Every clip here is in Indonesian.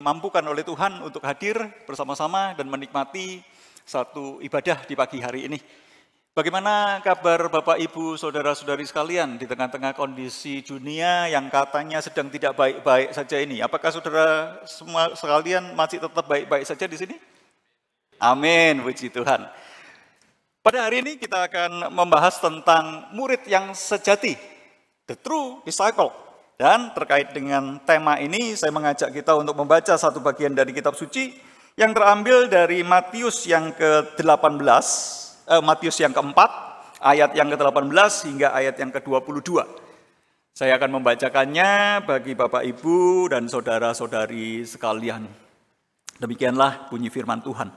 dimampukan oleh Tuhan untuk hadir bersama-sama dan menikmati satu ibadah di pagi hari ini. Bagaimana kabar Bapak, Ibu, Saudara-saudari sekalian di tengah-tengah kondisi dunia yang katanya sedang tidak baik-baik saja ini? Apakah saudara semua sekalian masih tetap baik-baik saja di sini? Amin, puji Tuhan. Pada hari ini kita akan membahas tentang murid yang sejati, the true disciple. Dan terkait dengan tema ini, saya mengajak kita untuk membaca satu bagian dari kitab suci yang terambil dari Matius yang ke-18, Matius yang keempat, ayat yang ke-18 hingga ayat yang ke-22. Saya akan membacakannya bagi Bapak, Ibu, dan saudara-saudari sekalian. Demikianlah bunyi firman Tuhan.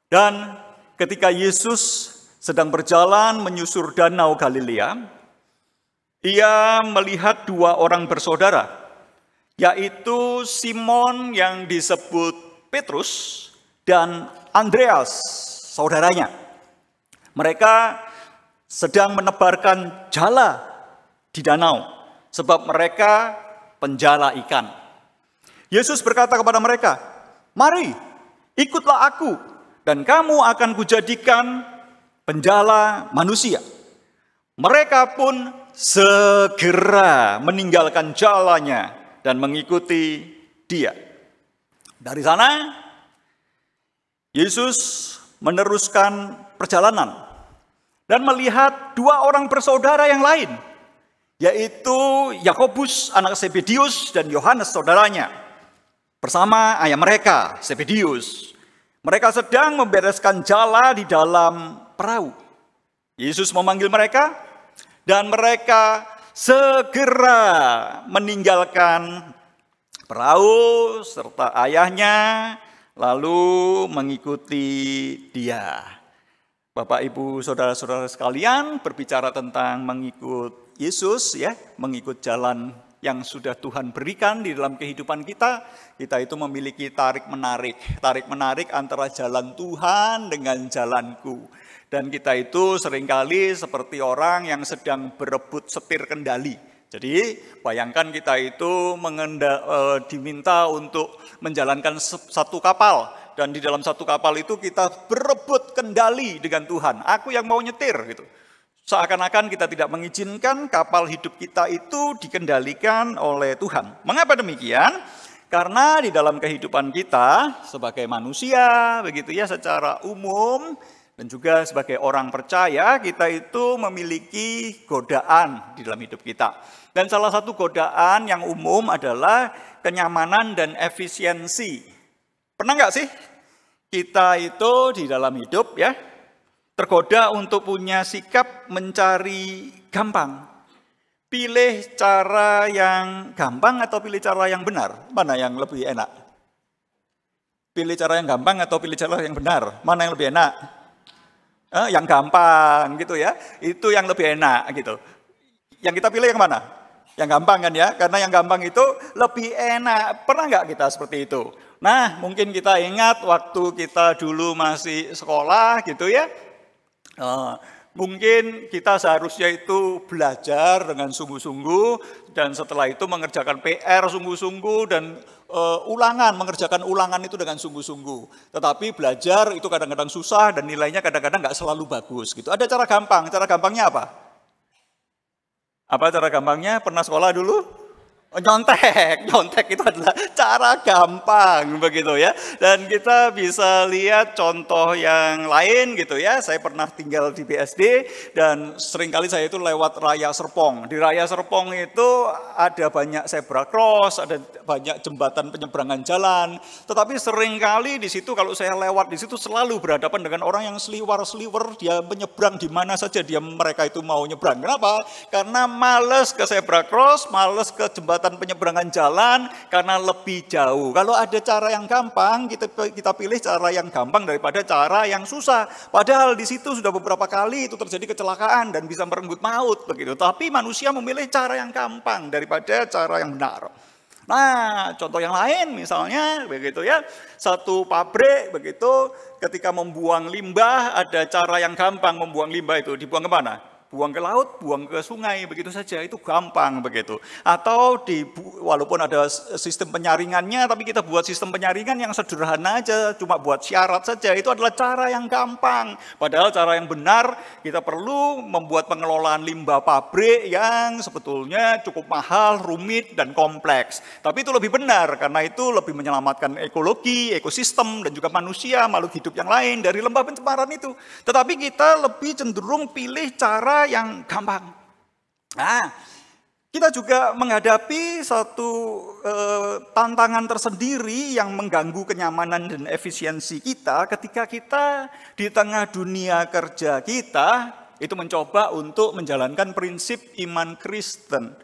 Dan ketika Yesus sedang berjalan menyusur danau Galilea, ia melihat dua orang bersaudara, yaitu Simon yang disebut Petrus dan Andreas, saudaranya. Mereka sedang menebarkan jala di danau, sebab mereka penjala ikan. Yesus berkata kepada mereka, "Mari, ikutlah aku, dan kamu akan kujadikan penjala manusia." Mereka pun segera meninggalkan jalannya dan mengikuti dia. Dari sana, Yesus meneruskan perjalanan dan melihat dua orang bersaudara yang lain, yaitu Yakobus anak Zebedius dan Yohanes saudaranya, bersama ayah mereka, Zebedius. Mereka sedang membereskan jala di dalam perahu. Yesus memanggil mereka, dan mereka segera meninggalkan perahu serta ayahnya, lalu mengikuti dia. Bapak, Ibu, saudara-saudara sekalian, berbicara tentang mengikut Yesus, ya, mengikut jalan yang sudah Tuhan berikan di dalam kehidupan kita. Kita itu memiliki tarik-menarik antara jalan Tuhan dengan jalanku. Dan kita itu seringkali seperti orang yang sedang berebut setir kendali. Jadi bayangkan kita itu diminta untuk menjalankan satu kapal. Dan di dalam satu kapal itu kita berebut kendali dengan Tuhan. Aku yang mau nyetir gitu. Seakan-akan kita tidak mengizinkan kapal hidup kita itu dikendalikan oleh Tuhan. Mengapa demikian? Karena di dalam kehidupan kita sebagai manusia, begitu ya, secara umum dan juga sebagai orang percaya, kita itu memiliki godaan di dalam hidup kita. Dan salah satu godaan yang umum adalah kenyamanan dan efisiensi. Pernah nggak sih kita itu di dalam hidup ya tergoda untuk punya sikap mencari gampang? Pilih cara yang gampang atau pilih cara yang benar? Mana yang lebih enak? Pilih cara yang gampang atau pilih cara yang benar? Mana yang lebih enak? Yang gampang gitu ya. Itu yang lebih enak gitu. Yang kita pilih yang mana? Yang gampang kan ya? Karena yang gampang itu lebih enak. Pernah nggak kita seperti itu? Nah, mungkin kita ingat waktu kita dulu masih sekolah gitu ya. Mungkin kita seharusnya itu belajar dengan sungguh-sungguh dan setelah itu mengerjakan PR sungguh-sungguh dan mengerjakan ulangan itu dengan sungguh-sungguh. Tetapi belajar itu kadang-kadang susah dan nilainya kadang-kadang nggak selalu bagus gitu. Ada cara gampang. Cara gampangnya apa? Apa cara gampangnya? Pernah sekolah dulu? Nyontek itu adalah cara gampang begitu ya. Dan kita bisa lihat contoh yang lain gitu ya. Saya pernah tinggal di BSD dan seringkali saya itu lewat Raya Serpong. Di Raya Serpong itu ada banyak zebra cross, ada banyak jembatan penyeberangan jalan. Tetapi seringkali di situ kalau saya lewat di situ selalu berhadapan dengan orang yang seliwer-seliwer, dia menyeberang di mana saja mereka itu mau nyebrang. Kenapa? Karena males ke zebra cross, males ke jembatan penyeberangan jalan karena lebih jauh. Kalau ada cara yang gampang, kita pilih cara yang gampang daripada cara yang susah. Padahal di situ sudah beberapa kali itu terjadi kecelakaan dan bisa merenggut maut begitu. Tapi manusia memilih cara yang gampang daripada cara yang benar. Nah, contoh yang lain misalnya begitu ya. Satu pabrik begitu ketika membuang limbah ada cara yang gampang membuang limbah itu. Dibuang kemana? buang ke laut, buang ke sungai, begitu saja, itu gampang begitu. Atau walaupun ada sistem penyaringannya, tapi kita buat sistem penyaringan yang sederhana aja, cuma buat syarat saja, itu adalah cara yang gampang. Padahal cara yang benar, kita perlu membuat pengelolaan limbah pabrik yang sebetulnya cukup mahal, rumit, dan kompleks. Tapi itu lebih benar, karena itu lebih menyelamatkan ekologi, ekosistem, dan juga manusia, makhluk hidup yang lain dari lembah pencemaran itu. Tetapi kita lebih cenderung pilih cara yang gampang. Nah, kita juga menghadapi satu tantangan tersendiri yang mengganggu kenyamanan dan efisiensi kita ketika kita di tengah dunia kerja kita itu mencoba untuk menjalankan prinsip iman Kristen.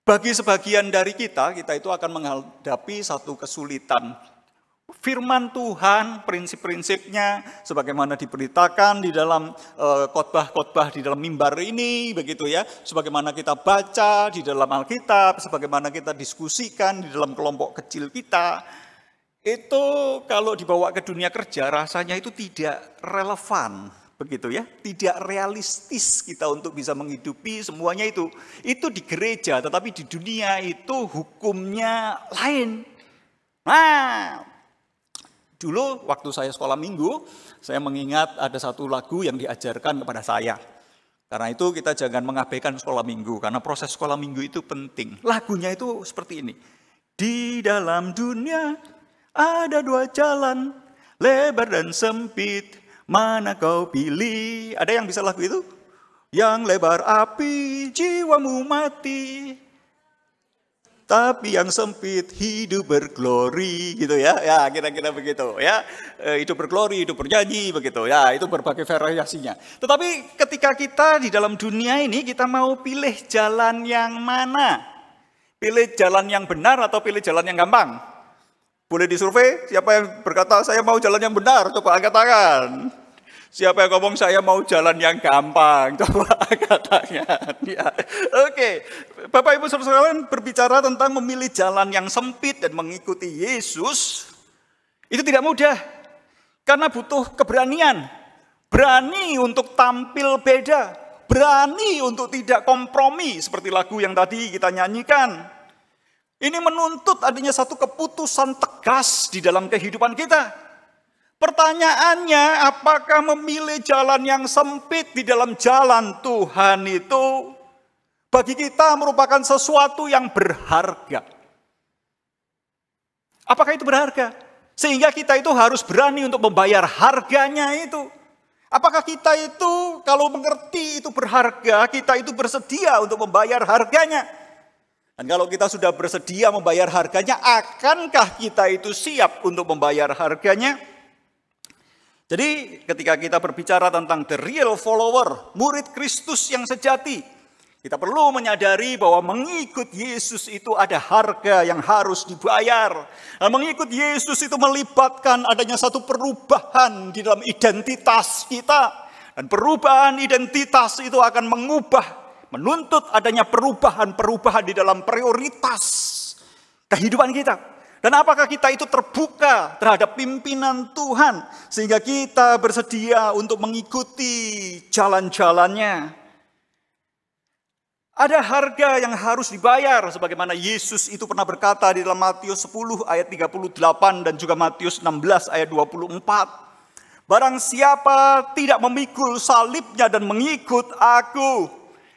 Bagi sebagian dari kita itu akan menghadapi satu kesulitan. Firman Tuhan, prinsip-prinsipnya, sebagaimana diberitakan di dalam khotbah-khotbah di dalam mimbar ini, begitu ya, sebagaimana kita baca di dalam Alkitab, sebagaimana kita diskusikan di dalam kelompok kecil kita, itu kalau dibawa ke dunia kerja rasanya itu tidak relevan, begitu ya, tidak realistis kita untuk bisa menghidupi semuanya itu. Itu di gereja, tetapi di dunia itu hukumnya lain. Nah, dulu waktu saya sekolah minggu, saya mengingat ada satu lagu yang diajarkan kepada saya. Karena itu kita jangan mengabaikan sekolah minggu, karena proses sekolah minggu itu penting. Lagunya itu seperti ini. Di dalam dunia ada dua jalan, lebar dan sempit, mana kau pilih? Ada yang bisa lagu itu? Yang lebar api, jiwamu mati. Tapi yang sempit hidup berglori, gitu ya. Ya, kira-kira begitu ya. Hidup berglori, hidup bernyanyi, begitu ya. Itu berbagai variasinya. Tetapi ketika kita di dalam dunia ini, kita mau pilih jalan yang mana? Pilih jalan yang benar atau pilih jalan yang gampang? Boleh disurvei? Siapa yang berkata saya mau jalan yang benar? Coba angkat tangan. Siapa yang ngomong saya mau jalan yang gampang? Coba angkat tangan. Ya. Oke, Bapak Ibu Saudara sekalian, berbicara tentang memilih jalan yang sempit dan mengikuti Yesus, itu tidak mudah. Karena butuh keberanian. Berani untuk tampil beda. Berani untuk tidak kompromi seperti lagu yang tadi kita nyanyikan. Ini menuntut adanya satu keputusan tegas di dalam kehidupan kita. Pertanyaannya, apakah memilih jalan yang sempit di dalam jalan Tuhan itu bagi kita merupakan sesuatu yang berharga? Apakah itu berharga? Sehingga kita itu harus berani untuk membayar harganya itu. Apakah kita itu kalau mengerti itu berharga, kita itu bersedia untuk membayar harganya? Dan kalau kita sudah bersedia membayar harganya, akankah kita itu siap untuk membayar harganya? Jadi ketika kita berbicara tentang the real follower, murid Kristus yang sejati, kita perlu menyadari bahwa mengikut Yesus itu ada harga yang harus dibayar. Dan mengikut Yesus itu melibatkan adanya satu perubahan di dalam identitas kita. Dan perubahan identitas itu akan menuntut adanya perubahan-perubahan di dalam prioritas kehidupan kita. Dan apakah kita itu terbuka terhadap pimpinan Tuhan sehingga kita bersedia untuk mengikuti jalan-jalannya? Ada harga yang harus dibayar sebagaimana Yesus itu pernah berkata di dalam Matius 10 ayat 38 dan juga Matius 16 ayat 24. Barang siapa tidak memikul salibnya dan mengikut aku,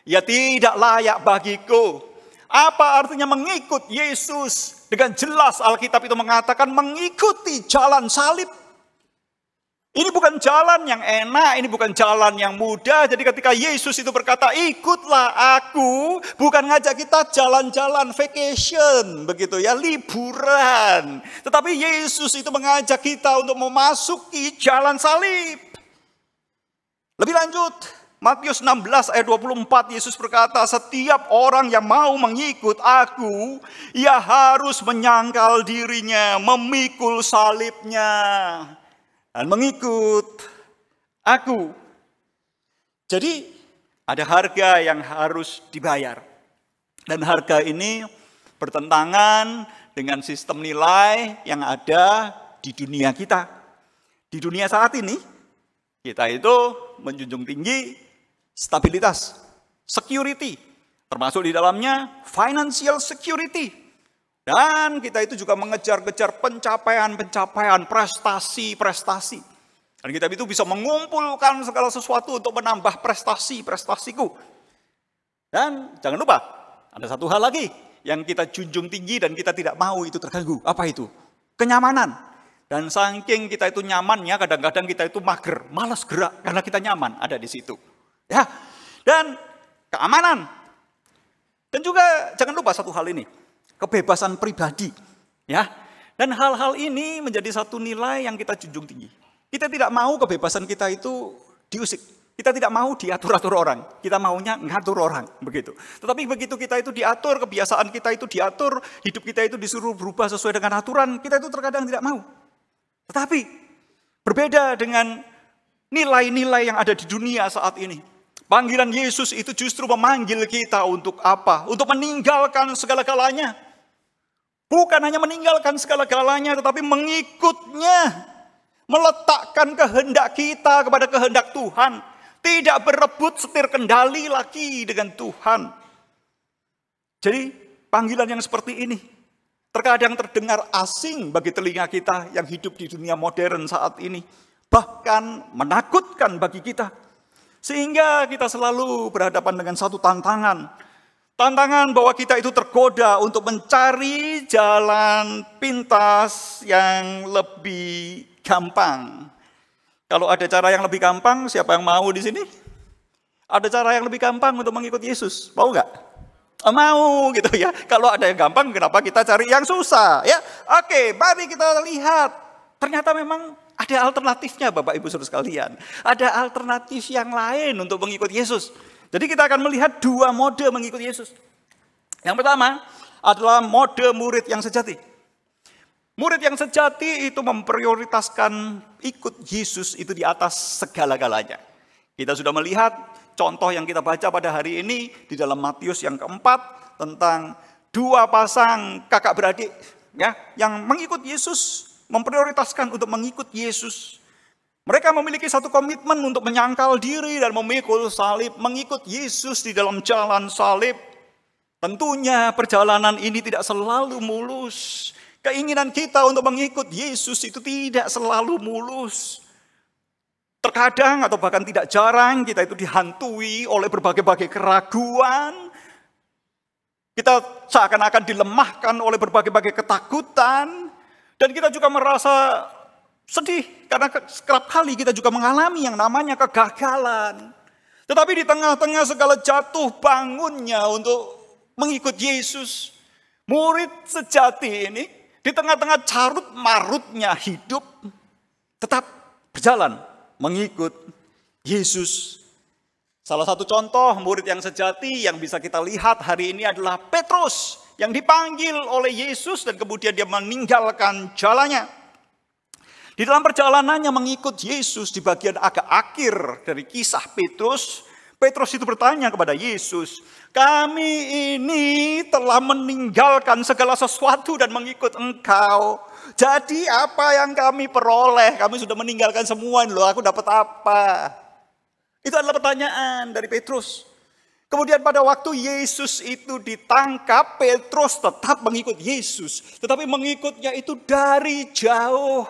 ia tidak layak bagiku. Apa artinya mengikut Yesus? Dengan jelas Alkitab itu mengatakan mengikuti jalan salib. Ini bukan jalan yang enak, ini bukan jalan yang mudah. Jadi ketika Yesus itu berkata, ikutlah aku, bukan ngajak kita jalan-jalan vacation, begitu ya, liburan. Tetapi Yesus itu mengajak kita untuk memasuki jalan salib. Lebih lanjut, Matius 16 ayat 24, Yesus berkata, setiap orang yang mau mengikut aku, ia harus menyangkal dirinya, memikul salibnya, dan mengikut aku. Jadi ada harga yang harus dibayar. Dan harga ini bertentangan dengan sistem nilai yang ada di dunia kita. Di dunia saat ini, kita itu menjunjung tinggi stabilitas, security, termasuk di dalamnya financial security. Dan kita itu juga mengejar-kejar pencapaian-pencapaian, prestasi-prestasi. Dan kita itu bisa mengumpulkan segala sesuatu untuk menambah prestasi-prestasiku. Dan jangan lupa, ada satu hal lagi yang kita junjung tinggi dan kita tidak mau itu terganggu. Apa itu? Kenyamanan. Dan saking kita itu nyamannya, kadang-kadang kita itu mager, malas gerak karena kita nyaman ada di situ. Ya. Dan keamanan. Dan juga jangan lupa satu hal ini, kebebasan pribadi. Ya. Dan hal-hal ini menjadi satu nilai yang kita junjung tinggi. Kita tidak mau kebebasan kita itu diusik. Kita tidak mau diatur-atur orang. Kita maunya ngatur orang. Begitu. Tetapi begitu kita itu diatur, kebiasaan kita itu diatur, hidup kita itu disuruh berubah sesuai dengan aturan, kita itu terkadang tidak mau. Tetapi berbeda dengan nilai-nilai yang ada di dunia saat ini. Panggilan Yesus itu justru memanggil kita untuk apa? Untuk meninggalkan segala-galanya. Bukan hanya meninggalkan segala-galanya, tetapi mengikutnya. Meletakkan kehendak kita kepada kehendak Tuhan. Tidak berebut setir kendali lagi dengan Tuhan. Jadi panggilan yang seperti ini terkadang terdengar asing bagi telinga kita yang hidup di dunia modern saat ini. Bahkan menakutkan bagi kita. Sehingga kita selalu berhadapan dengan satu tantangan. Tantangan bahwa kita itu tergoda untuk mencari jalan pintas yang lebih gampang. Kalau ada cara yang lebih gampang, siapa yang mau di sini? Ada cara yang lebih gampang untuk mengikut Yesus. Mau nggak? Mau gitu ya. Kalau ada yang gampang, kenapa kita cari yang susah? Ya, oke, mari kita lihat. Ternyata memang ada alternatifnya, Bapak Ibu Saudara sekalian. Ada alternatif yang lain untuk mengikut Yesus. Jadi kita akan melihat dua mode mengikut Yesus. Yang pertama adalah mode murid yang sejati. Murid yang sejati itu memprioritaskan ikut Yesus itu di atas segala-galanya. Kita sudah melihat contoh yang kita baca pada hari ini di dalam Matius yang keempat tentang dua pasang kakak beradik ya, yang mengikut Yesus, memprioritaskan untuk mengikut Yesus. Mereka memiliki satu komitmen untuk menyangkal diri dan memikul salib, mengikut Yesus di dalam jalan salib. Tentunya perjalanan ini tidak selalu mulus. Keinginan kita untuk mengikut Yesus itu tidak selalu mulus. Terkadang atau bahkan tidak jarang kita itu dihantui oleh berbagai-bagai keraguan. Kita seakan-akan dilemahkan oleh berbagai-bagai ketakutan. Dan kita juga merasa sedih karena kerap kali kita juga mengalami yang namanya kegagalan. Tetapi di tengah-tengah segala jatuh bangunnya untuk mengikut Yesus, murid sejati ini di tengah-tengah carut marutnya hidup tetap berjalan mengikut Yesus. Salah satu contoh murid yang sejati yang bisa kita lihat hari ini adalah Petrus yang dipanggil oleh Yesus dan kemudian dia meninggalkan jalannya. Di dalam perjalanannya mengikut Yesus di bagian agak akhir dari kisah Petrus, Petrus itu bertanya kepada Yesus, kami ini telah meninggalkan segala sesuatu dan mengikut Engkau. Jadi apa yang kami peroleh? Kami sudah meninggalkan semua, loh aku dapat apa? Itu adalah pertanyaan dari Petrus. Kemudian pada waktu Yesus itu ditangkap, Petrus tetap mengikut Yesus. Tetapi mengikutnya itu dari jauh.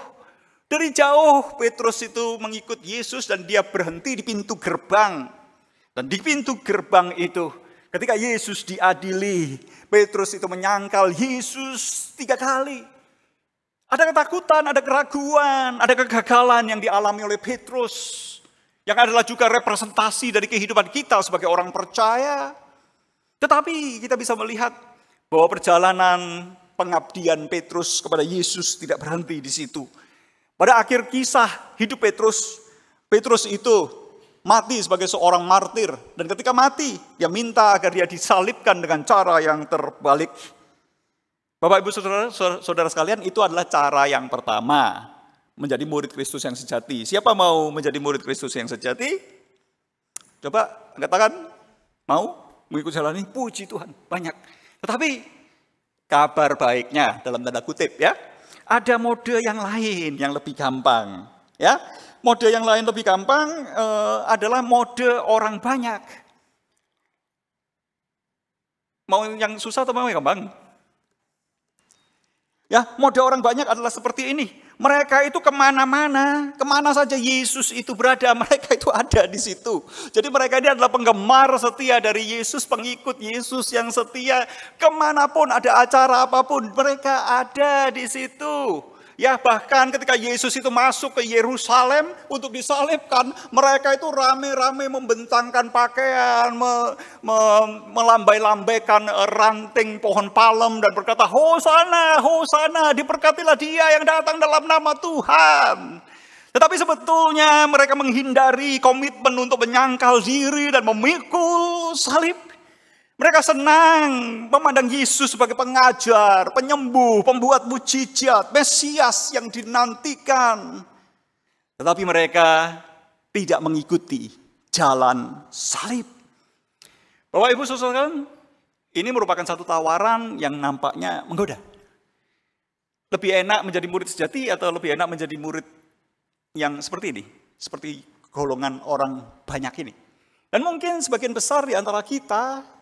Dari jauh Petrus itu mengikut Yesus dan dia berhenti di pintu gerbang. Dan di pintu gerbang itu ketika Yesus diadili, Petrus itu menyangkal Yesus 3 kali. Ada ketakutan, ada keraguan, ada kegagalan yang dialami oleh Petrus. Yang adalah juga representasi dari kehidupan kita sebagai orang percaya. Tetapi kita bisa melihat bahwa perjalanan pengabdian Petrus kepada Yesus tidak berhenti di situ. Pada akhir kisah hidup Petrus, Petrus itu mati sebagai seorang martir. Dan ketika mati, dia minta agar dia disalibkan dengan cara yang terbalik. Bapak Ibu Saudara sekalian, itu adalah cara yang pertama. Menjadi murid Kristus yang sejati. Siapa mau menjadi murid Kristus yang sejati? Coba angkat tangan. Mau mengikuti jalan ini? Puji Tuhan, banyak. Tetapi kabar baiknya dalam tanda kutip ya, ada mode yang lain yang lebih gampang. Ya, Mode yang lain lebih gampang adalah mode orang banyak. Mau yang susah atau mau yang gampang? Ya, mode orang banyak adalah seperti ini. Mereka itu kemana-mana, kemana saja Yesus itu berada, mereka itu ada di situ. Jadi mereka ini adalah penggemar setia dari Yesus, pengikut Yesus yang setia. Kemanapun ada acara apapun, mereka ada di situ. Ya, bahkan ketika Yesus itu masuk ke Yerusalem untuk disalibkan, mereka itu rame-rame membentangkan pakaian, melambai-lambaikan ranting pohon palem dan berkata, Hosana, Hosana, diberkatilah dia yang datang dalam nama Tuhan. Tetapi sebetulnya mereka menghindari komitmen untuk menyangkal diri dan memikul salib. Mereka senang memandang Yesus sebagai pengajar, penyembuh, pembuat mujizat, Mesias yang dinantikan. Tetapi mereka tidak mengikuti jalan salib. Bapak Ibu saudara, ini merupakan satu tawaran yang nampaknya menggoda. Lebih enak menjadi murid sejati atau lebih enak menjadi murid yang seperti ini? Seperti golongan orang banyak ini. Dan mungkin sebagian besar di antara kita,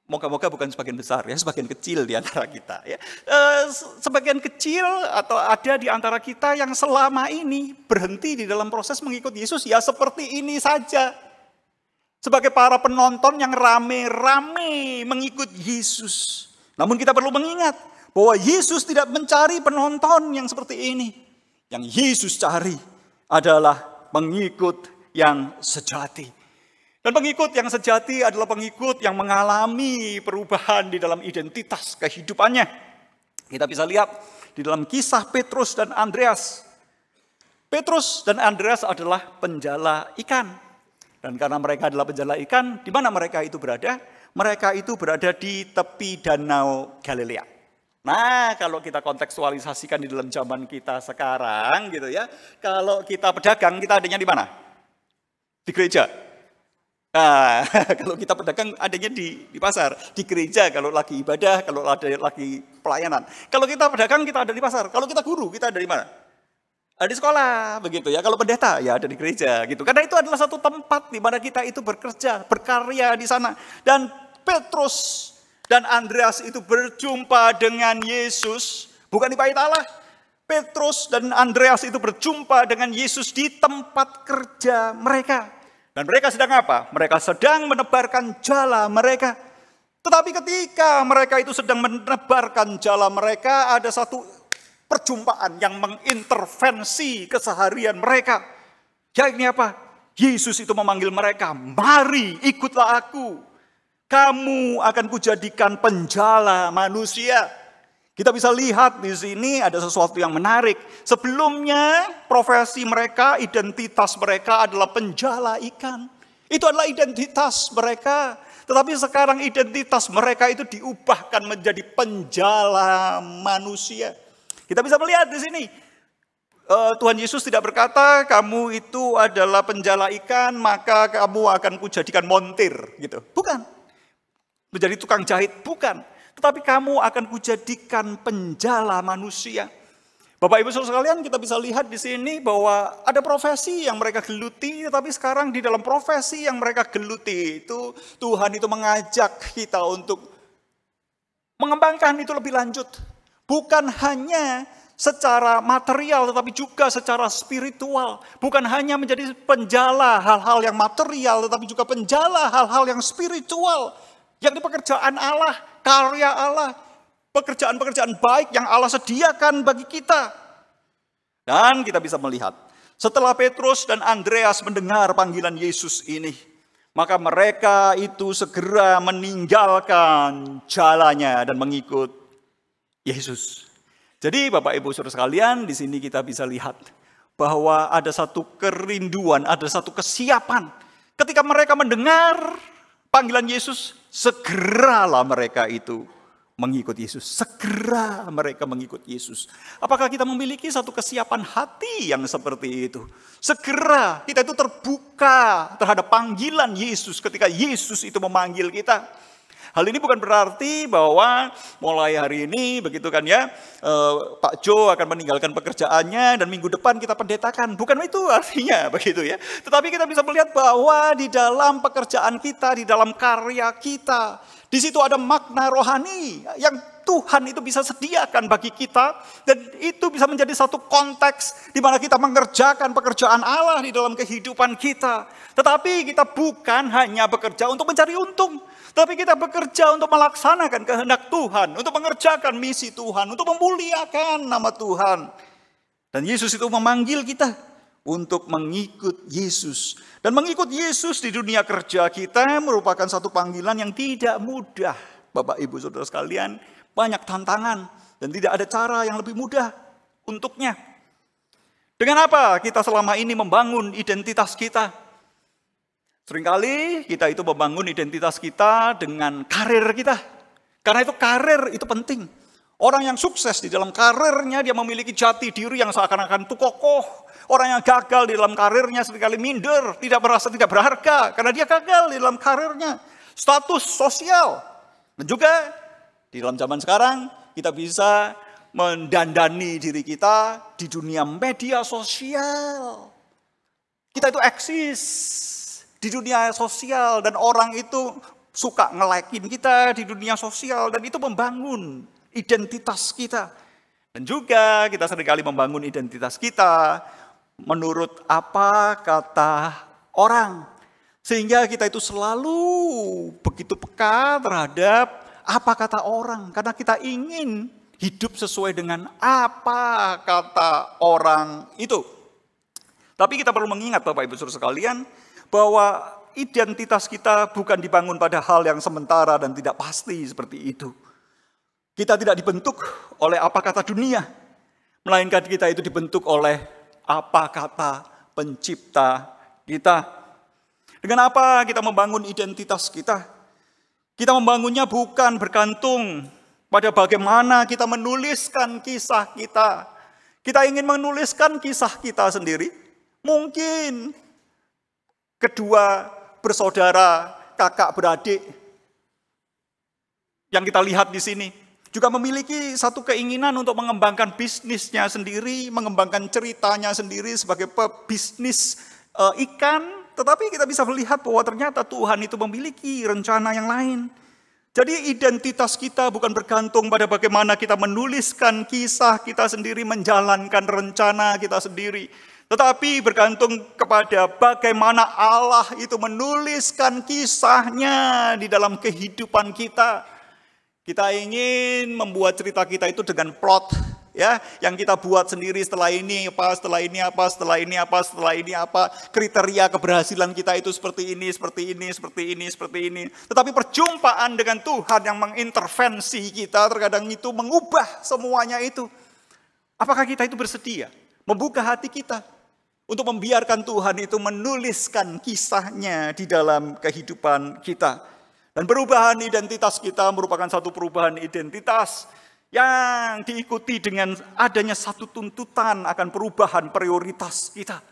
moga-moga bukan sebagian besar ya, sebagian kecil di antara kita ya. Sebagian kecil atau ada di antara kita yang selama ini berhenti di dalam proses mengikut Yesus ya seperti ini saja. Sebagai para penonton yang rame-rame mengikut Yesus. Namun kita perlu mengingat bahwa Yesus tidak mencari penonton yang seperti ini. Yang Yesus cari adalah pengikut yang sejati. Dan pengikut yang sejati adalah pengikut yang mengalami perubahan di dalam identitas kehidupannya. Kita bisa lihat di dalam kisah Petrus dan Andreas. Petrus dan Andreas adalah penjala ikan. Dan karena mereka adalah penjala ikan, di mana mereka itu berada? Mereka itu berada di tepi danau Galilea. Nah, kalau kita kontekstualisasikan di dalam zaman kita sekarang gitu ya. Kalau kita pedagang, kita adanya di mana? Di gereja. Nah, kalau kita pedagang adanya di pasar, di gereja kalau lagi ibadah, kalau ada lagi pelayanan. Kalau kita pedagang kita ada di pasar, kalau kita guru kita ada di mana? Ada di sekolah, begitu ya. Kalau pendeta ya ada di gereja gitu. Karena itu adalah satu tempat di mana kita itu bekerja, berkarya di sana. Dan Petrus dan Andreas itu berjumpa dengan Yesus, bukan di bait Allah. Petrus dan Andreas itu berjumpa dengan Yesus di tempat kerja mereka. Dan mereka sedang apa? Mereka sedang menebarkan jala mereka. Tetapi ketika mereka itu sedang menebarkan jala mereka, ada satu perjumpaan yang mengintervensi keseharian mereka. Yakni apa? Yesus itu memanggil mereka, mari ikutlah aku. Kamu akan kujadikan penjala manusia. Kita bisa lihat di sini ada sesuatu yang menarik. Sebelumnya profesi mereka, identitas mereka adalah penjala ikan. Itu adalah identitas mereka. Tetapi sekarang identitas mereka itu diubahkan menjadi penjala manusia. Kita bisa melihat di sini. Tuhan Yesus tidak berkata kamu itu adalah penjala ikan maka kamu akan kujadikan montir gitu. Bukan. Menjadi tukang jahit, bukan. Tetapi kamu akan kujadikan penjala manusia. Bapak Ibu Saudara sekalian, kita bisa lihat di sini bahwa ada profesi yang mereka geluti, tetapi sekarang di dalam profesi yang mereka geluti itu Tuhan itu mengajak kita untuk mengembangkan itu lebih lanjut. Bukan hanya secara material tetapi juga secara spiritual. Bukan hanya menjadi penjala hal-hal yang material tetapi juga penjala hal-hal yang spiritual. Yang di pekerjaan Allah, karya Allah, pekerjaan-pekerjaan baik yang Allah sediakan bagi kita. Dan kita bisa melihat, setelah Petrus dan Andreas mendengar panggilan Yesus ini, maka mereka itu segera meninggalkan jalannya dan mengikut Yesus. Jadi Bapak Ibu Saudara sekalian, di sini kita bisa lihat bahwa ada satu kerinduan, ada satu kesiapan. Ketika mereka mendengar panggilan Yesus, segeralah mereka itu mengikut Yesus. Segera mereka mengikut Yesus. Apakah kita memiliki satu kesiapan hati yang seperti itu? Segera kita itu terbuka terhadap panggilan Yesus ketika Yesus itu memanggil kita. Hal ini bukan berarti bahwa mulai hari ini begitu kan ya, Pak Jo akan meninggalkan pekerjaannya dan minggu depan kita pendetakan. Bukan itu artinya begitu ya. Tetapi kita bisa melihat bahwa di dalam pekerjaan kita, di dalam karya kita, di situ ada makna rohani yang Tuhan itu bisa sediakan bagi kita, dan itu bisa menjadi satu konteks di mana kita mengerjakan pekerjaan Allah di dalam kehidupan kita. Tetapi kita bukan hanya bekerja untuk mencari untung, tapi kita bekerja untuk melaksanakan kehendak Tuhan, untuk mengerjakan misi Tuhan, untuk memuliakan nama Tuhan. Dan Yesus itu memanggil kita untuk mengikut Yesus. Dan mengikut Yesus di dunia kerja kita merupakan satu panggilan yang tidak mudah. Bapak, Ibu, Saudara sekalian, banyak tantangan dan tidak ada cara yang lebih mudah untuknya. Dengan apa kita selama ini membangun identitas kita? Seringkali kita itu membangun identitas kita dengan karir kita. Karena itu karir itu penting. Orang yang sukses di dalam karirnya, dia memiliki jati diri yang seakan-akan itu kokoh. Orang yang gagal di dalam karirnya seringkali minder, tidak merasa tidak berharga. Karena dia gagal di dalam karirnya. Status sosial. Dan juga di dalam zaman sekarang, kita bisa mendandani diri kita di dunia media sosial. Kita itu eksis di dunia sosial, dan orang itu suka nge-like-in kita di dunia sosial, dan itu membangun identitas kita. Dan juga kita seringkali membangun identitas kita menurut apa kata orang. Sehingga kita itu selalu begitu peka terhadap apa kata orang, karena kita ingin hidup sesuai dengan apa kata orang itu. Tapi kita perlu mengingat Bapak Ibu Saudara sekalian, bahwa identitas kita bukan dibangun pada hal yang sementara dan tidak pasti seperti itu. Kita tidak dibentuk oleh apa kata dunia, melainkan kita itu dibentuk oleh apa kata pencipta kita. Dengan apa kita membangun identitas kita? Kita membangunnya bukan bergantung pada bagaimana kita menuliskan kisah kita. Kita ingin menuliskan kisah kita sendiri. Mungkin kedua bersaudara, kakak beradik yang kita lihat di sini juga memiliki satu keinginan untuk mengembangkan bisnisnya sendiri, mengembangkan ceritanya sendiri sebagai pebisnis ikan. Tetapi kita bisa melihat bahwa ternyata Tuhan itu memiliki rencana yang lain. Jadi identitas kita bukan bergantung pada bagaimana kita menuliskan kisah kita sendiri, menjalankan rencana kita sendiri. Tetapi bergantung kepada bagaimana Allah itu menuliskan kisahnya di dalam kehidupan kita. Kita ingin membuat cerita kita itu dengan plot, ya, yang kita buat sendiri, setelah ini apa, setelah ini apa, setelah ini apa, setelah ini apa, kriteria keberhasilan kita itu seperti ini, seperti ini, seperti ini, seperti ini. Tetapi perjumpaan dengan Tuhan yang mengintervensi kita terkadang itu mengubah semuanya itu. Apakah kita itu bersedia membuka hati kita untuk membiarkan Tuhan itu menuliskan kisahnya di dalam kehidupan kita? Dan perubahan identitas kita merupakan satu perubahan identitas yang diikuti dengan adanya satu tuntutan akan perubahan prioritas kita.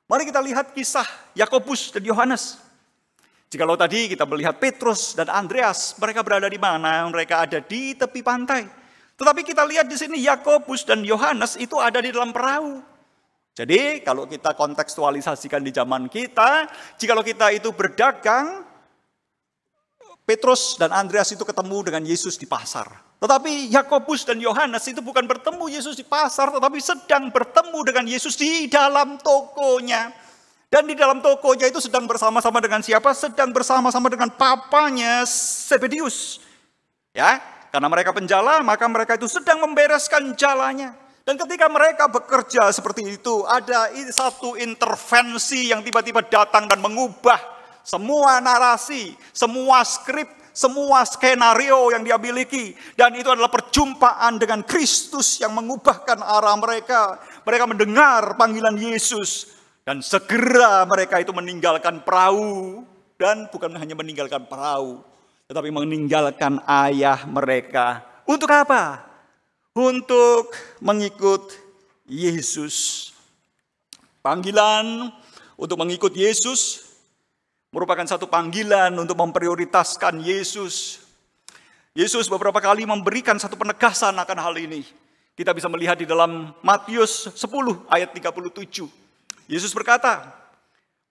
Mari kita lihat kisah Yakobus dan Yohanes. Jikalau tadi kita melihat Petrus dan Andreas, mereka berada di mana? Mereka ada di tepi pantai. Tetapi kita lihat di sini Yakobus dan Yohanes itu ada di dalam perahu. Jadi kalau kita kontekstualisasikan di zaman kita, jikalau kita itu berdagang, Petrus dan Andreas itu ketemu dengan Yesus di pasar. Tetapi Yakobus dan Yohanes itu bukan bertemu Yesus di pasar, tetapi sedang bertemu dengan Yesus di dalam tokonya. Dan di dalam tokonya itu sedang bersama-sama dengan siapa? Sedang bersama-sama dengan papanya Zebedius. Ya, karena mereka penjala, maka mereka itu sedang membereskan jalanya. Dan ketika mereka bekerja seperti itu, ada satu intervensi yang tiba-tiba datang dan mengubah semua narasi, semua skrip, semua skenario yang dia miliki. Dan itu adalah perjumpaan dengan Kristus yang mengubahkan arah mereka. Mereka mendengar panggilan Yesus. Dan segera mereka itu meninggalkan perahu. Dan bukan hanya meninggalkan perahu, tetapi meninggalkan ayah mereka. Untuk apa? Untuk mengikut Yesus. Panggilan untuk mengikut Yesus merupakan satu panggilan untuk memprioritaskan Yesus Yesus beberapa kali memberikan satu penegasan akan hal ini. Kita bisa melihat di dalam Matius 10 ayat 37. Yesus berkata,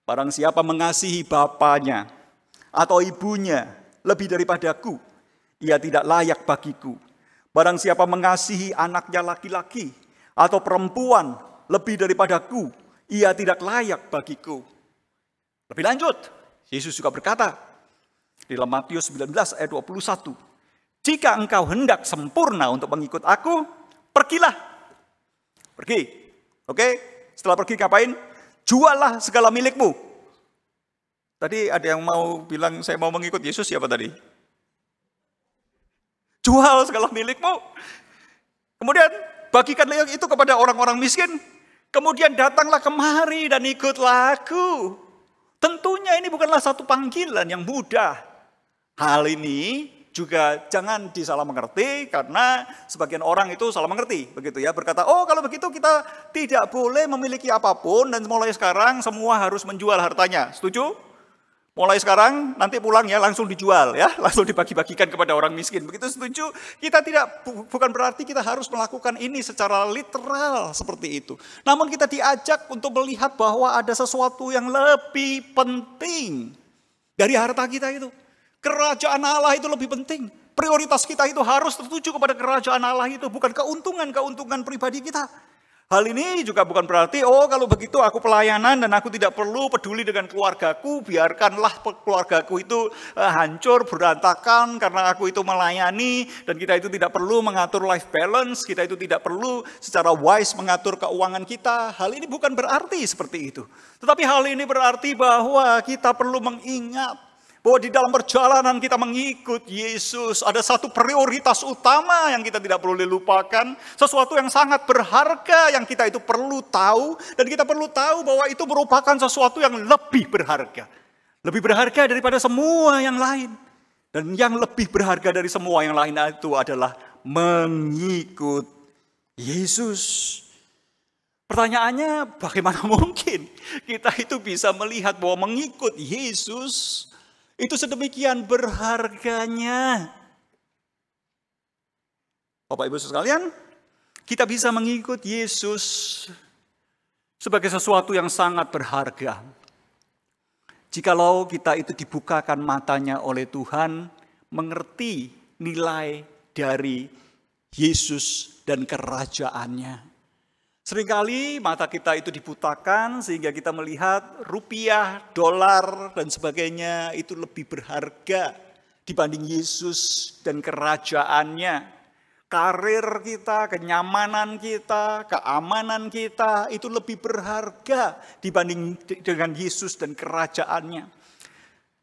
barang siapa mengasihi bapanya atau ibunya lebih daripadaku, ia tidak layak bagiku. Barang siapa mengasihi anaknya laki-laki atau perempuan lebih daripadaku, ia tidak layak bagiku. Lebih lanjut, Yesus juga berkata di dalam Matius 19 ayat 21, jika engkau hendak sempurna untuk mengikut aku, pergilah. Pergi. Oke, setelah pergi ngapain? Juallah segala milikmu. Tadi ada yang mau bilang saya mau mengikut Yesus, siapa tadi? Jual segala milikmu. Kemudian bagikanlah itu kepada orang-orang miskin. Kemudian datanglah kemari dan ikutlah aku. Tentunya ini bukanlah satu panggilan yang mudah. Hal ini juga jangan disalah mengerti, karena sebagian orang itu salah mengerti, begitu ya, berkata, oh kalau begitu kita tidak boleh memiliki apapun dan mulai sekarang semua harus menjual hartanya. Setuju? Mulai sekarang nanti pulang ya langsung dijual ya, langsung dibagi-bagikan kepada orang miskin. Begitu setuju? Kita tidak, bukan berarti kita harus melakukan ini secara literal seperti itu. Namun kita diajak untuk melihat bahwa ada sesuatu yang lebih penting dari harta kita itu. Kerajaan Allah itu lebih penting. Prioritas kita itu harus tertuju kepada kerajaan Allah itu, bukan keuntungan pribadi kita. Hal ini juga bukan berarti, oh kalau begitu aku pelayanan dan aku tidak perlu peduli dengan keluargaku, biarkanlah keluargaku itu hancur, berantakan karena aku itu melayani, dan kita itu tidak perlu mengatur life balance, kita itu tidak perlu secara wise mengatur keuangan kita. Hal ini bukan berarti seperti itu. Tetapi hal ini berarti bahwa kita perlu mengingat bahwa di dalam perjalanan kita mengikut Yesus, ada satu prioritas utama yang kita tidak perlu dilupakan. Sesuatu yang sangat berharga yang kita itu perlu tahu. Dan kita perlu tahu bahwa itu merupakan sesuatu yang lebih berharga. Lebih berharga daripada semua yang lain. Dan yang lebih berharga dari semua yang lain itu adalah mengikut Yesus. Pertanyaannya, bagaimana mungkin kita itu bisa melihat bahwa mengikut Yesus itu sedemikian berharganya? Bapak Ibu sekalian, kita bisa mengikut Yesus sebagai sesuatu yang sangat berharga jikalau kita itu dibukakan matanya oleh Tuhan, mengerti nilai dari Yesus dan kerajaannya. Seringkali mata kita itu dibutakan sehingga kita melihat rupiah, dolar, dan sebagainya itu lebih berharga dibanding Yesus dan kerajaannya. Karir kita, kenyamanan kita, keamanan kita itu lebih berharga dibanding dengan Yesus dan kerajaannya.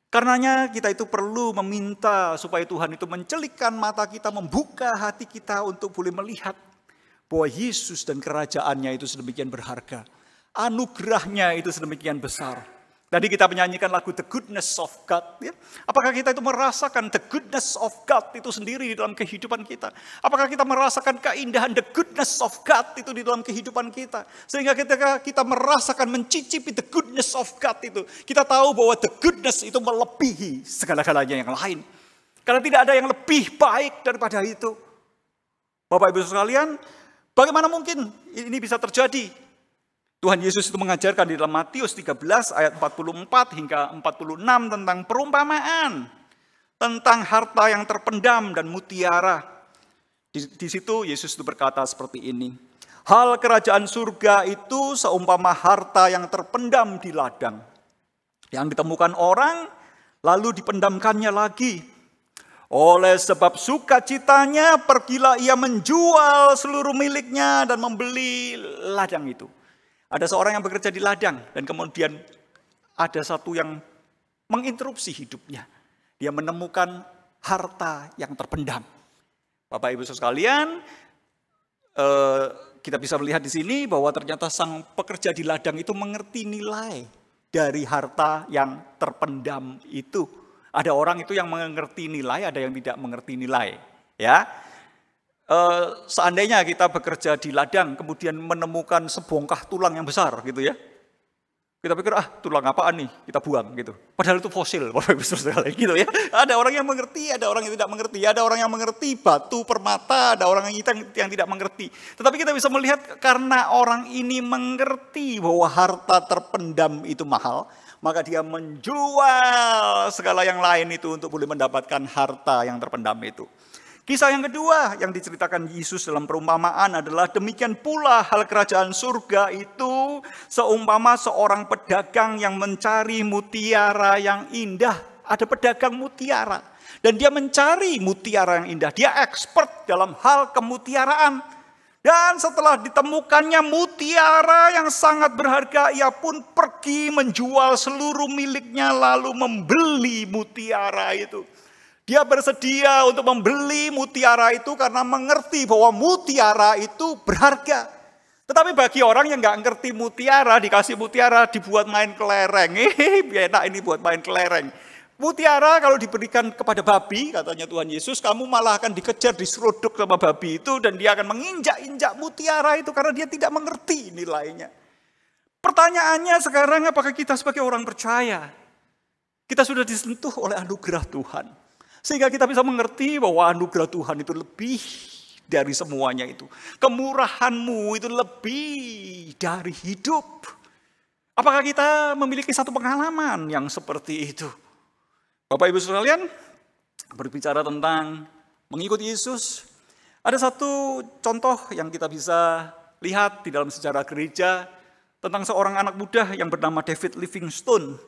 Karenanya kita itu perlu meminta supaya Tuhan itu mencelikkan mata kita, membuka hati kita untuk boleh melihat bahwa Yesus dan kerajaannya itu sedemikian berharga. Anugerahnya itu sedemikian besar. Tadi kita menyanyikan lagu The Goodness of God. Ya. Apakah kita itu merasakan the goodness of God itu sendiri di dalam kehidupan kita? Apakah kita merasakan keindahan the goodness of God itu di dalam kehidupan kita? Sehingga ketika kita merasakan, mencicipi the goodness of God itu, kita tahu bahwa the goodness itu melebihi segala-galanya yang lain. Karena tidak ada yang lebih baik daripada itu. Bapak Ibu sekalian, bagaimana mungkin ini bisa terjadi? Tuhan Yesus itu mengajarkan di dalam Matius 13 ayat 44 hingga 46 tentang perumpamaan. Tentang harta yang terpendam dan mutiara. Di situ Yesus itu berkata seperti ini. Hal kerajaan surga itu seumpama harta yang terpendam di ladang. Yang ditemukan orang lalu dipendamkannya lagi. Oleh sebab sukacitanya pergilah ia menjual seluruh miliknya dan membeli ladang itu. Ada seorang yang bekerja di ladang dan kemudian ada satu yang menginterupsi hidupnya. Dia menemukan harta yang terpendam. Bapak Ibu sekalian, kita bisa melihat di sini bahwa ternyata sang pekerja di ladang itu mengerti nilai dari harta yang terpendam itu. Ada orang itu yang mengerti nilai, ada yang tidak mengerti nilai. Ya. Seandainya kita bekerja di ladang kemudian menemukan sebongkah tulang yang besar gitu ya. Kita pikir, tulang apaan nih, kita buang gitu. Padahal itu fosil, Bapak Ibu Saudara, gitu ya. Ada orang yang mengerti, ada orang yang tidak mengerti. Ada orang yang mengerti batu, permata, ada orang yang tidak mengerti. Tetapi kita bisa melihat karena orang ini mengerti bahwa harta terpendam itu mahal, maka dia menjual segala yang lain itu untuk boleh mendapatkan harta yang terpendam itu. Kisah yang kedua yang diceritakan Yesus dalam perumpamaan adalah demikian pula hal kerajaan surga itu seumpama seorang pedagang yang mencari mutiara yang indah. Ada pedagang mutiara dan dia mencari mutiara yang indah. Dia expert dalam hal kemutiaraan. Dan setelah ditemukannya mutiara yang sangat berharga, ia pun pergi menjual seluruh miliknya lalu membeli mutiara itu. Dia bersedia untuk membeli mutiara itu karena mengerti bahwa mutiara itu berharga. Tetapi bagi orang yang nggak ngerti mutiara, dikasih mutiara dibuat main kelereng. Enak ini buat main kelereng. Mutiara kalau diberikan kepada babi, katanya Tuhan Yesus, kamu malah akan dikejar, diseruduk sama babi itu. Dan dia akan menginjak-injak mutiara itu karena dia tidak mengerti nilainya. Pertanyaannya sekarang, apakah kita sebagai orang percaya, kita sudah disentuh oleh anugerah Tuhan? Sehingga kita bisa mengerti bahwa anugerah Tuhan itu lebih dari semuanya itu. Kemurahan-Mu itu lebih dari hidup. Apakah kita memiliki satu pengalaman yang seperti itu? Bapak Ibu sekalian, berbicara tentang mengikuti Yesus, ada satu contoh yang kita bisa lihat di dalam sejarah gereja tentang seorang anak muda yang bernama David Livingstone.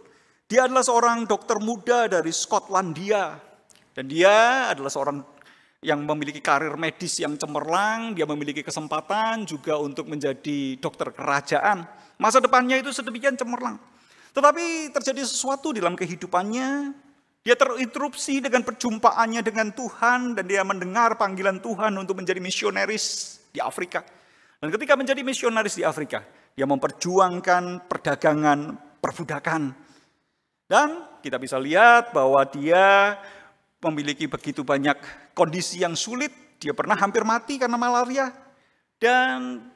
Dia adalah seorang dokter muda dari Skotlandia. Dan dia adalah seorang yang memiliki karir medis yang cemerlang, dia memiliki kesempatan juga untuk menjadi dokter kerajaan. Masa depannya itu sedemikian cemerlang. Tetapi terjadi sesuatu dalam kehidupannya, dia terinterupsi dengan perjumpaannya dengan Tuhan, dan dia mendengar panggilan Tuhan untuk menjadi misionaris di Afrika. Dan ketika menjadi misionaris di Afrika, dia memperjuangkan perdagangan perbudakan. Dan kita bisa lihat bahwa dia memiliki begitu banyak kondisi yang sulit. Dia pernah hampir mati karena malaria. Dan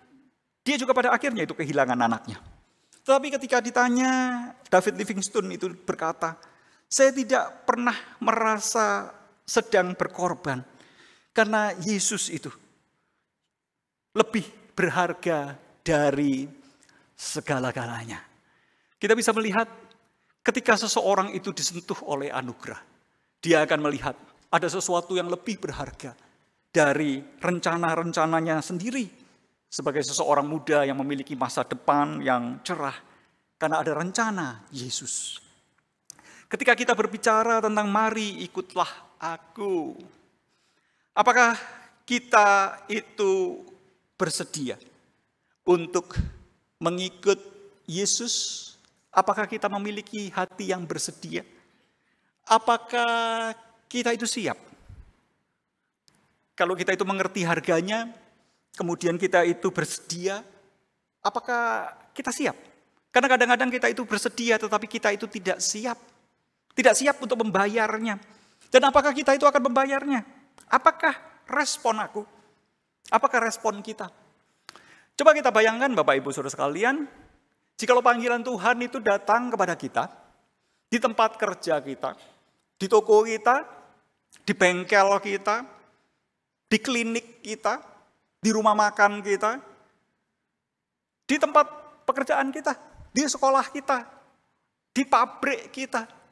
dia juga pada akhirnya itu kehilangan anaknya. Tetapi ketika ditanya, David Livingstone itu berkata, saya tidak pernah merasa sedang berkorban. Karena Yesus itu lebih berharga dari segala-galanya. Kita bisa melihat ketika seseorang itu disentuh oleh anugerah, dia akan melihat ada sesuatu yang lebih berharga dari rencana-rencananya sendiri. Sebagai seseorang muda yang memiliki masa depan yang cerah. Karena ada rencana Yesus. Ketika kita berbicara tentang mari ikutlah aku. Apakah kita itu bersedia untuk mengikut Yesus? Apakah kita memiliki hati yang bersedia? Apakah kita itu siap? Kalau kita itu mengerti harganya, kemudian kita itu bersedia, apakah kita siap? Karena kadang-kadang kita itu bersedia, tetapi kita itu tidak siap. Tidak siap untuk membayarnya. Dan apakah kita itu akan membayarnya? Apakah respon aku? Apakah respon kita? Coba kita bayangkan Bapak Ibu Saudara sekalian, jikalau panggilan Tuhan itu datang kepada kita, di tempat kerja kita, di toko kita, di bengkel kita, di klinik kita, di rumah makan kita, di tempat pekerjaan kita, di sekolah kita, di pabrik kita.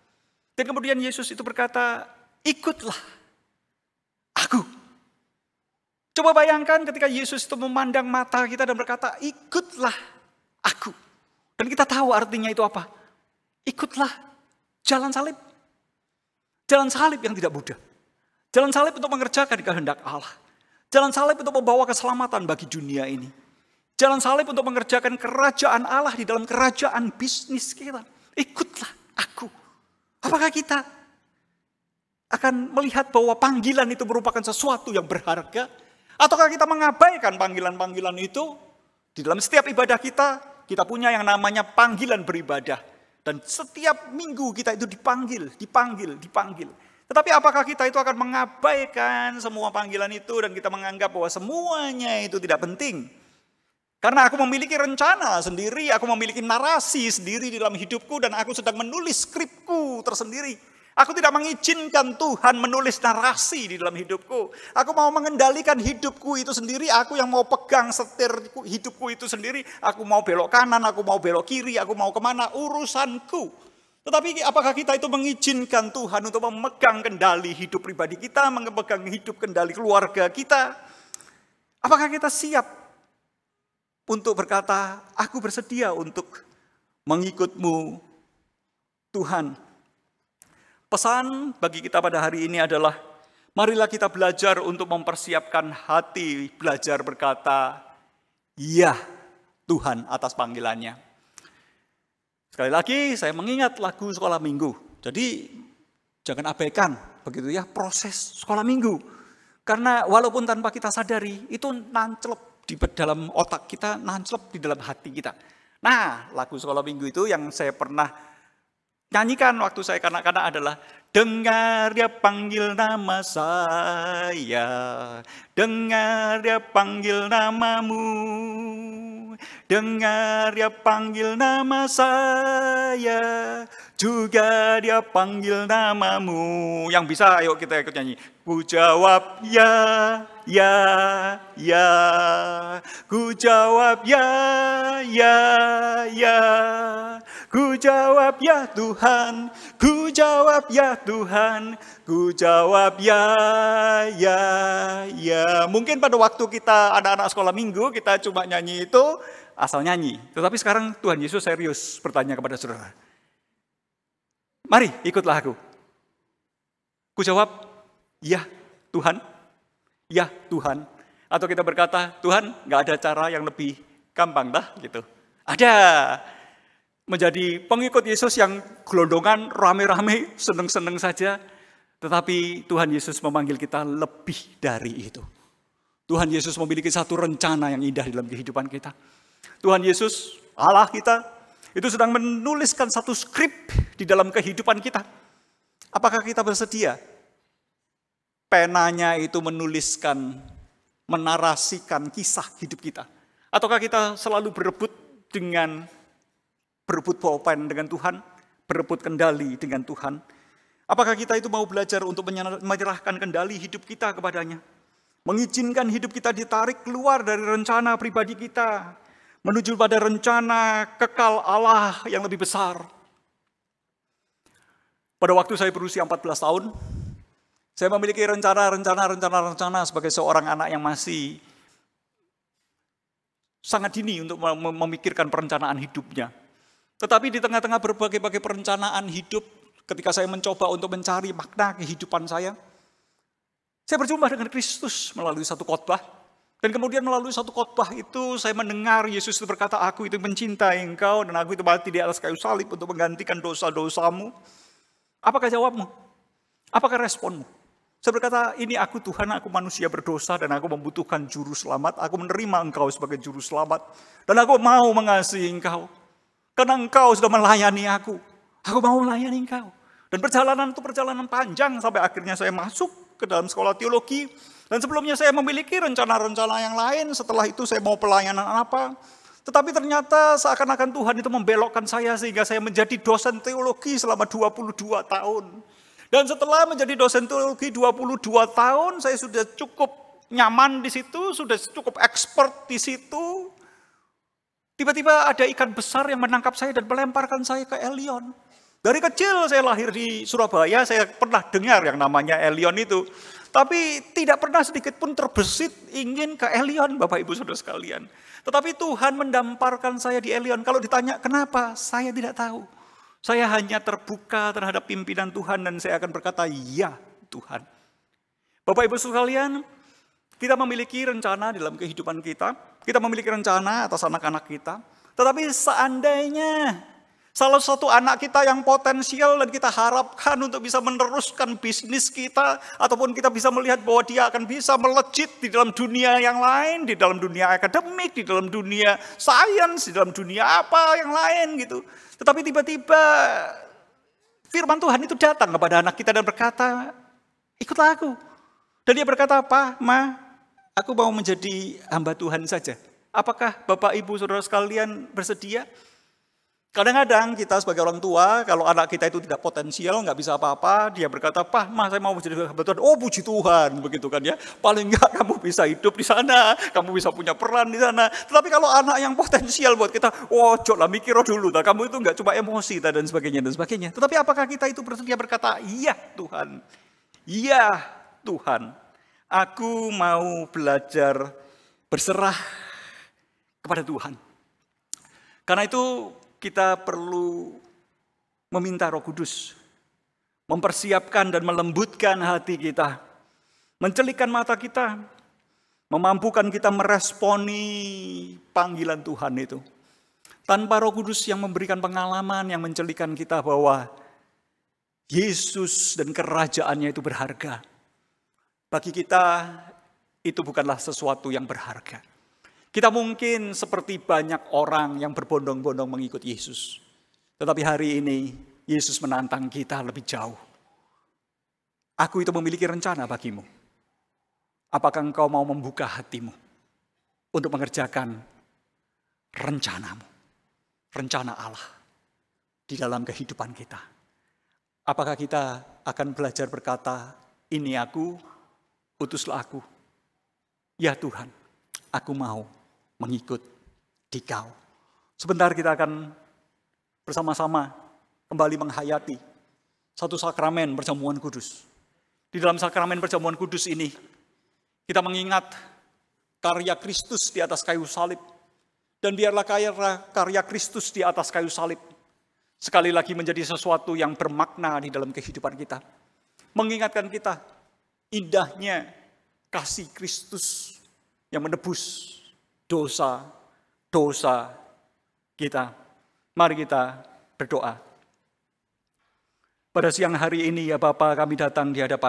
Dan kemudian Yesus itu berkata, ikutlah aku. Coba bayangkan ketika Yesus itu memandang mata kita dan berkata, ikutlah aku. Dan kita tahu artinya itu apa? Ikutlah jalan salib. Jalan salib yang tidak mudah. Jalan salib untuk mengerjakan kehendak Allah. Jalan salib untuk membawa keselamatan bagi dunia ini. Jalan salib untuk mengerjakan kerajaan Allah di dalam kerajaan bisnis kita. Ikutlah aku. Apakah kita akan melihat bahwa panggilan itu merupakan sesuatu yang berharga? Ataukah kita mengabaikan panggilan-panggilan itu? Di dalam setiap ibadah kita punya yang namanya panggilan beribadah. Dan setiap minggu kita itu dipanggil. Tetapi apakah kita itu akan mengabaikan semua panggilan itu dan kita menganggap bahwa semuanya itu tidak penting? Karena aku memiliki rencana sendiri, aku memiliki narasi sendiri di dalam hidupku, dan aku sedang menulis skripku tersendiri. Aku tidak mengizinkan Tuhan menulis narasi di dalam hidupku. Aku mau mengendalikan hidupku itu sendiri, aku yang mau pegang setir hidupku itu sendiri. Aku mau belok kanan, aku mau belok kiri, aku mau kemana, urusanku. Tetapi apakah kita itu mengizinkan Tuhan untuk memegang kendali hidup pribadi kita, memegang hidup kendali keluarga kita? Apakah kita siap untuk berkata, aku bersedia untuk mengikut-Mu, Tuhan? Pesan bagi kita pada hari ini adalah, marilah kita belajar untuk mempersiapkan hati, belajar berkata, ya Tuhan atas panggilannya. Sekali lagi saya mengingat lagu sekolah minggu. Jadi jangan abaikan begitu ya proses sekolah minggu. Karena walaupun tanpa kita sadari, itu nancelep di dalam otak kita, nancelep di dalam hati kita. Nah, lagu sekolah minggu itu yang saya pernah nyanyikan waktu saya kanak-kanak adalah, dengar dia panggil nama saya, dengar dia panggil namamu, dengar dia panggil nama saya, juga dia panggil namamu. Yang bisa ayo kita ikut nyanyi. Ku jawab ya, ya, ya. Ku jawab ya, ya, ya. Ku jawab ya Tuhan, ku jawab ya Tuhan, ku jawab ya, ya, ya. Mungkin pada waktu kita anak-anak sekolah minggu, kita cuma nyanyi itu asal nyanyi. Tetapi sekarang Tuhan Yesus serius bertanya kepada saudara. Mari ikutlah aku. Ku jawab, ya Tuhan, ya Tuhan. Atau kita berkata, Tuhan gak ada cara yang lebih gampang dah gitu. Ada. Menjadi pengikut Yesus yang gelondongan, rame-rame, seneng-seneng saja. Tetapi Tuhan Yesus memanggil kita lebih dari itu. Tuhan Yesus memiliki satu rencana yang indah dalam kehidupan kita. Tuhan Yesus, Allah kita, itu sedang menuliskan satu skrip di dalam kehidupan kita. Apakah kita bersedia? Penanya itu menuliskan, menarasikan kisah hidup kita. Ataukah kita selalu berebut pulpen dengan Tuhan, berebut kendali dengan Tuhan? Apakah kita itu mau belajar untuk menyerahkan kendali hidup kita kepadanya? Mengizinkan hidup kita ditarik keluar dari rencana pribadi kita, menuju pada rencana kekal Allah yang lebih besar. Pada waktu saya berusia 14 tahun, saya memiliki rencana sebagai seorang anak yang masih sangat dini untuk memikirkan perencanaan hidupnya. Tetapi di tengah-tengah berbagai-bagai perencanaan hidup, ketika saya mencoba untuk mencari makna kehidupan saya berjumpa dengan Kristus melalui satu khotbah. Dan kemudian melalui satu khotbah itu saya mendengar Yesus itu berkata, aku itu mencintai engkau dan aku itu mati di atas kayu salib untuk menggantikan dosa-dosamu. Apakah jawabmu? Apakah responmu? Saya berkata, ini aku Tuhan, aku manusia berdosa dan aku membutuhkan juru selamat. Aku menerima engkau sebagai juru selamat dan aku mau mengasihi engkau. Karena engkau sudah melayani aku mau melayani engkau. Dan perjalanan itu perjalanan panjang sampai akhirnya saya masuk ke dalam sekolah teologi. Dan sebelumnya saya memiliki rencana-rencana yang lain, setelah itu saya mau pelayanan apa. Tetapi ternyata seakan-akan Tuhan itu membelokkan saya sehingga saya menjadi dosen teologi selama 22 tahun. Dan setelah menjadi dosen teologi 22 tahun, saya sudah cukup nyaman di situ, sudah cukup expert di situ. Tiba-tiba ada ikan besar yang menangkap saya dan melemparkan saya ke Elion. Dari kecil saya lahir di Surabaya, saya pernah dengar yang namanya Elion itu. Tapi tidak pernah sedikit pun terbesit ingin ke Elion, Bapak Ibu Saudara sekalian. Tetapi Tuhan mendamparkan saya di Elion. Kalau ditanya kenapa, saya tidak tahu. Saya hanya terbuka terhadap pimpinan Tuhan dan saya akan berkata, ya Tuhan. Bapak Ibu sekalian, kita memiliki rencana dalam kehidupan kita. Kita memiliki rencana atas anak-anak kita. Tetapi seandainya salah satu anak kita yang potensial dan kita harapkan untuk bisa meneruskan bisnis kita, ataupun kita bisa melihat bahwa dia akan bisa melejit di dalam dunia yang lain, di dalam dunia akademik, di dalam dunia sains, di dalam dunia apa yang lain gitu. Tetapi tiba-tiba firman Tuhan itu datang kepada anak kita dan berkata, ikutlah aku. Dan dia berkata, apa? Ma, aku mau menjadi hamba Tuhan saja. Apakah Bapak, Ibu, Saudara sekalian bersedia? Kadang-kadang kita sebagai orang tua, kalau anak kita itu tidak potensial, nggak bisa apa-apa, dia berkata, "Pak, Ma, saya mau jadi hamba Tuhan." Oh, puji Tuhan, begitu kan ya. Paling enggak kamu bisa hidup di sana, kamu bisa punya peran di sana. Tetapi kalau anak yang potensial buat kita, "Ojo lah, mikir dulu, kamu itu nggak cuma emosi dan sebagainya dan sebagainya." Tetapi apakah kita itu bersedia berkata, "Iya Tuhan, iya Tuhan, aku mau belajar berserah kepada Tuhan." Karena itu kita perlu meminta Roh Kudus, mempersiapkan dan melembutkan hati kita, mencelikkan mata kita, memampukan kita meresponi panggilan Tuhan itu. Tanpa Roh Kudus yang memberikan pengalaman, yang mencelikkan kita bahwa Yesus dan kerajaannya itu berharga. Bagi kita itu bukanlah sesuatu yang berharga. Kita mungkin seperti banyak orang yang berbondong-bondong mengikut Yesus. Tetapi hari ini Yesus menantang kita lebih jauh. Aku itu memiliki rencana bagimu. Apakah engkau mau membuka hatimu untuk mengerjakan rencanamu, rencana Allah di dalam kehidupan kita? Apakah kita akan belajar berkata, "Ini aku, utuslah aku." Ya Tuhan, aku mau mengikut Dikau. Sebentar kita akan bersama-sama kembali menghayati satu sakramen perjamuan kudus. Di dalam sakramen perjamuan kudus ini, kita mengingat karya Kristus di atas kayu salib. Dan biarlah karya Kristus di atas kayu salib sekali lagi menjadi sesuatu yang bermakna di dalam kehidupan kita. Mengingatkan kita indahnya kasih Kristus yang menebus dosa kita. Mari kita berdoa. Pada siang hari ini ya Bapa, kami datang di hadapan